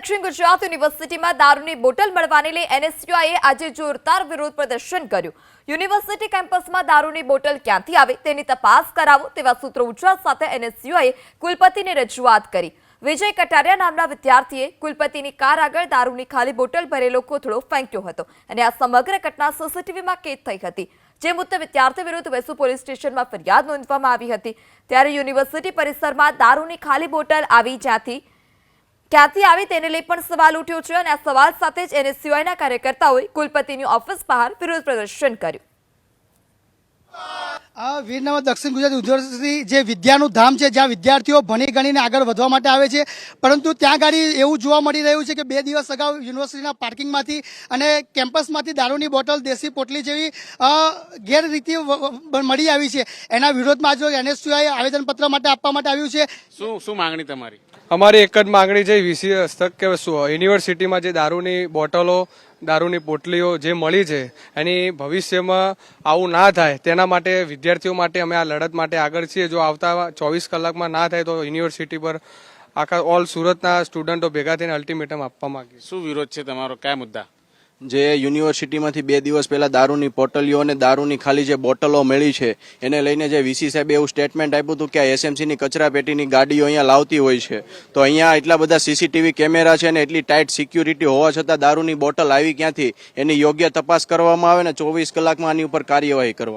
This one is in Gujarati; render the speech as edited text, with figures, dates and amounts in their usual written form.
દક્ષિણ ગુજરાત યુનિવર્સિટીમાં દારૂની બોટલ મળવાને લઈ એનએસયુઆઈએ આજે જોરદાર વિરોધ પ્રદર્શન કર્યું। યુનિવર્સિટી કેમ્પસમાં દારૂની બોટલ ક્યાંથી આવે તેની તપાસ કરાવો તેવા સૂત્રોચ્ચાર સાથે એનએસયુઆઈએ કુલપતિને રજૂઆત કરી। વિજય કટારિયા નામના વિદ્યાર્થીએ કુલપતિની કાર આગળ દારૂની ખાલી બોટલ ભરેલો કોથળો ફેંક્યો હતો અને આ સમગ્ર ઘટના સીસીટીવીમાં કેદ થઈ હતી। જે મુદ્દે વિદ્યાર્થી વિરુદ્ધ વેસુ પોલીસ સ્ટેશનમાં ફરિયાદ નોંધવામાં આવી હતી। ત્યારે યુનિવર્સિટી પરિસરમાં દારૂની ખાલી બોટલ ક્યાંથી આવી તેને લઈ પણ સવાલ ઉઠ્યો છે અને આ સવાલ સાથે જ એનએસયુઆઈના કાર્યકર્તાઓએ કુલપતિની ઓફિસ બહાર વિરોધ પ્રદર્શન કર્યું। વીરનવા દક્ષિણ ગુજરાત યુનિવર્સિટી જે વિદ્યાનું ધામ છે, જ્યાં વિદ્યાર્થીઓ ભણી ગણીને આગળ વધવા માટે આવે છે, પરંતુ ત્યાં ગાડી એવું જોવા મળી રહ્યું છે કે 2 દિવસ અગાઉ યુનિવર્સિટીના પાર્કિંગમાંથી અને કેમ્પસમાંથી દારૂની બોટલ, દેશી પોટલી જેવી ગેરરીતિ મળી આવી છે। એના વિરોધમાં આજે એનએસયુઆઈ આવેદનપત્ર માટે આપવા માટે આવ્યું છે। શું માંગણી તમારી? અમારી એક જ માંગણી છે વીસી હસ્તક કે યુનિવર્સિટીમાં જે દારૂની બોટલો, દારૂની પોટલીઓ જે મળી છે એની ભવિષ્યમાં આવું ના થાય તેના માટે વિદ્યાર્થીઓ માટે અમે આ લડત માટે આગળ છીએ। જો આવતા 24 કલાકમાં ના થાય તો યુનિવર્સિટી પર આખા ઓલ સુરતના સ્ટુડન્ટો ભેગા થઈને અલ્ટિમેટમ આપવા માંગીએ। શું વિરોધ છે તમારો? કયા મુદ્દા? જે યુનિવર્સિટીમાંથી 2 દિવસ પહેલા દારૂની પોટલીઓ અને દારૂની ખાલી જે બોટલો મળી છે એને લઈને જે વીસી સાહેબે એવું સ્ટેટમેન્ટ આપ્યું હતું કે આ એસએમસીની કચરા પેટીની ગાડીઓ અહીંયા લાવતી હોય છે, તો અહીંયા એટલા બધા સીસીટીવી કેમેરા છે અને એટલી ટાઈટ સિક્યુરિટી હોવા છતાં દારૂની બોટલ આવી ક્યાંથી એની યોગ્ય તપાસ કરવામાં આવે ને 24 કલાકમાં આની ઉપર કાર્યવાહી કરવામાં